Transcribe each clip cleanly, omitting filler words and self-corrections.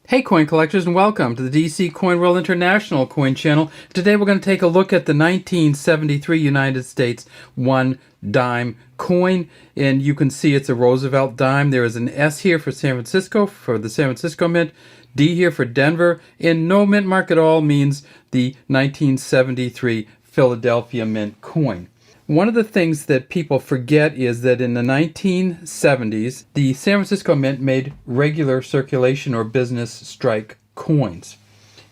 Hey coin collectors, and welcome to the DC Coin World International coin channel. Today we're going to take a look at the 1973 United States 1 dime coin, and you can see it's a Roosevelt dime. There is an S here for San Francisco, for the San Francisco Mint, D here for Denver, and no mint mark at all means the 1973 Philadelphia Mint coin. One of the things that people forget is that in the 1970s, the San Francisco Mint made regular circulation or business strike coins.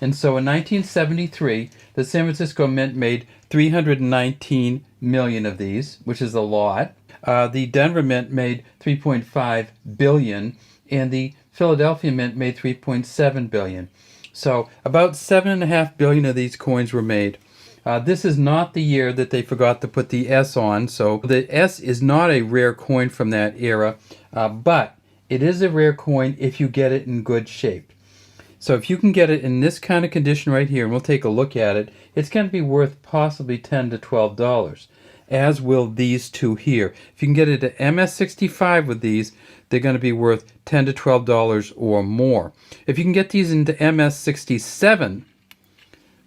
And so in 1973, the San Francisco Mint made 319 million of these, which is a lot. The Denver Mint made 3.5 billion, and the Philadelphia Mint made 3.7 billion. So about 7.5 billion of these coins were made. This is not the year that they forgot to put the S on, so the S is not a rare coin from that era, but it is a rare coin if you get it in good shape. So if you can get it in this kind of condition right here, and we'll take a look at it, it's going to be worth possibly $10 to $12, as will these two here. If you can get it at MS65 with these, they're going to be worth $10 to $12 or more. If you can get these into MS67,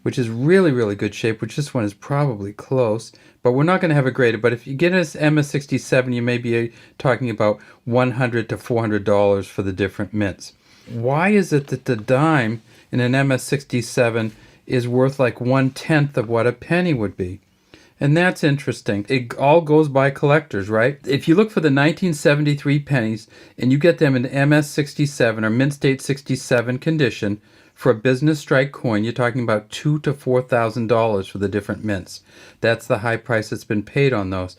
which is really good shape, which this one is probably close, but we're not going to have it graded. But if you get us MS67, you may be talking about $100 to $400 for the different mints. Why is it that the dime in an MS67 is worth like 1/10 of what a penny would be? And that's interesting. It all goes by collectors, right? If you look for the 1973 pennies and you get them in MS67 or mint state 67 condition, for a business strike coin, you're talking about $2,000 to $4,000 for the different mints. That's the high price that's been paid on those.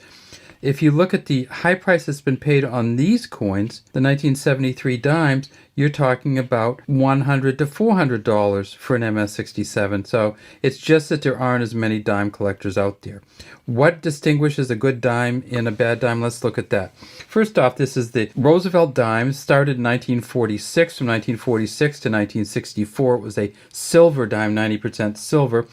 If you look at the high price that's been paid on these coins, the 1973 dimes, you're talking about $100 to $400 for an MS67. So it's just that there aren't as many dime collectors out there. What distinguishes a good dime and a bad dime? Let's look at that. First off, this is the Roosevelt dime. Started in 1946. From 1946 to 1964, it was a silver dime, 90% silver.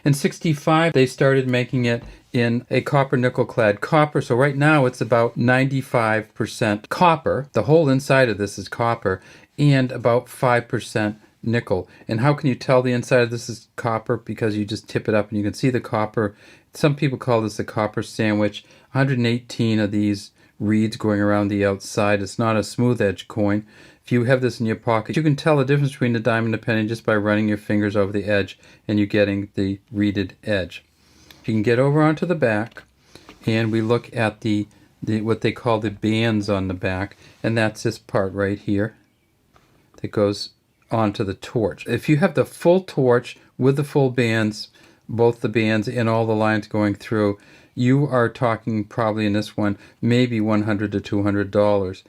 In 65, they started making it in a copper nickel clad copper. So right now it's about 95% copper. The whole inside of this is copper, and about 5% nickel. And how can you tell the inside of this is copper? Because you just tip it up and you can see the copper. Some people call this a copper sandwich. 118 of these reeds going around the outside. It's not a smooth edge coin. If you have this in your pocket, you can tell the difference between the dime and the penny just by running your fingers over the edge and you're getting the reeded edge. You can get over onto the back, and we look at the what they call the bands on the back, and that's this part right here that goes onto the torch. If you have the full torch with the full bands, both the bands and all the lines going through, you are talking probably in this one maybe $100 to $200.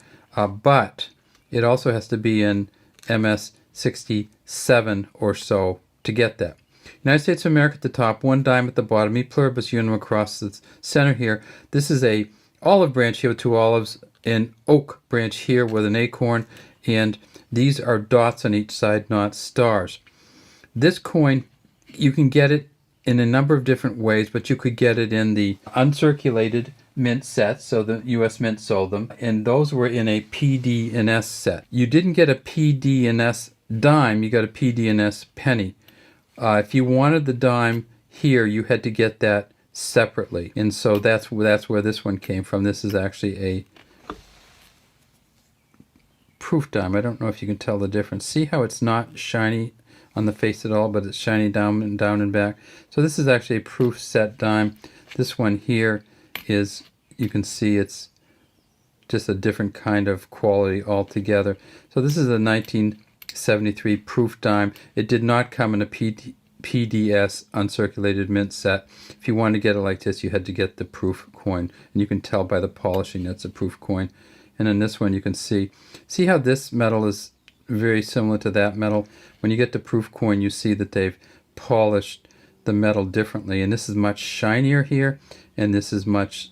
But it also has to be in MS67 or so to get that. United States of America at the top, one dime at the bottom, e pluribus unum across the center here. This is a olive branch here with two olives, an oak branch here with an acorn, and these are dots on each side, not stars. This coin, you can get it in a number of different ways, but you could get it in the uncirculated mint sets, so the U.S. Mint sold them, and those were in a PD and S set. You didn't get a PD and S dime, you got a PD and S penny. If you wanted the dime here, you had to get that separately, and so that's where this one came from. This is actually a proof dime. I don't know if you can tell the difference. See how it's not shiny on the face at all, but it's shiny down and back. So this is actually a proof set dime. This one here is, you can see it's just a different kind of quality altogether. So this is a 1973 proof dime. It did not come in a PDS uncirculated mint set. If you wanted to get it like this, you had to get the proof coin, and you can tell by the polishing that's a proof coin. And in this one, you can see how this metal is very similar to that metal. When you get the proof coin, you see that they've polished the metal differently, and this is much shinier here, and this is much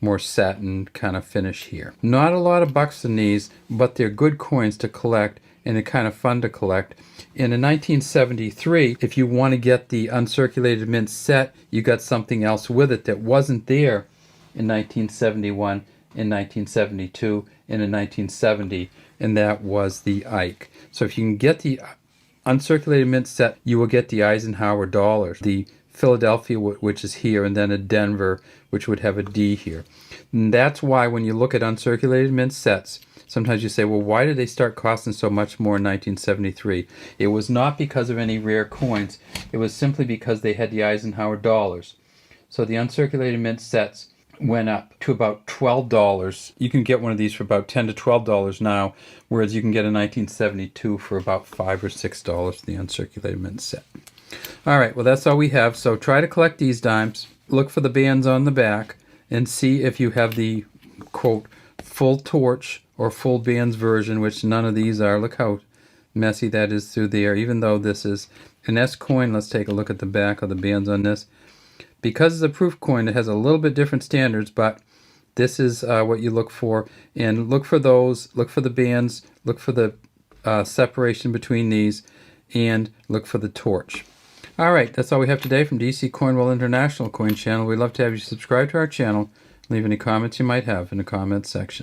more satin kind of finish here. Not a lot of bucks in these, but they're good coins to collect, and they're kind of fun to collect. And in 1973, if you want to get the uncirculated mint set, you got something else with it that wasn't there in 1971, in 1972, and in 1970. and that was the Ike. So if you can get the uncirculated mint set, you will get the Eisenhower dollars, the Philadelphia, which is here, and then a Denver, which would have a D here. And that's why when you look at uncirculated mint sets, sometimes you say, well, why did they start costing so much more in 1973? It was not because of any rare coins. It was simply because they had the Eisenhower dollars. So the uncirculated mint sets went up to about $12. You can get one of these for about $10 to $12 now, whereas you can get a 1972 for about $5 or $6, the uncirculated mint set. All right, well, that's all we have. So try to collect these dimes. Look for the bands on the back and see if you have the, quote, full torch or full bands version, which none of these are. Look how messy that is through there. Even though this is an S coin, let's take a look at the back of the bands on this. Because it's a proof coin, it has a little bit different standards, but this is what you look for. And look for those, look for the bands, look for the separation between these, and look for the torch. All right, that's all we have today from DC Coinwell International Coin Channel. We'd love to have you subscribe to our channel. Leave any comments you might have in the comments section.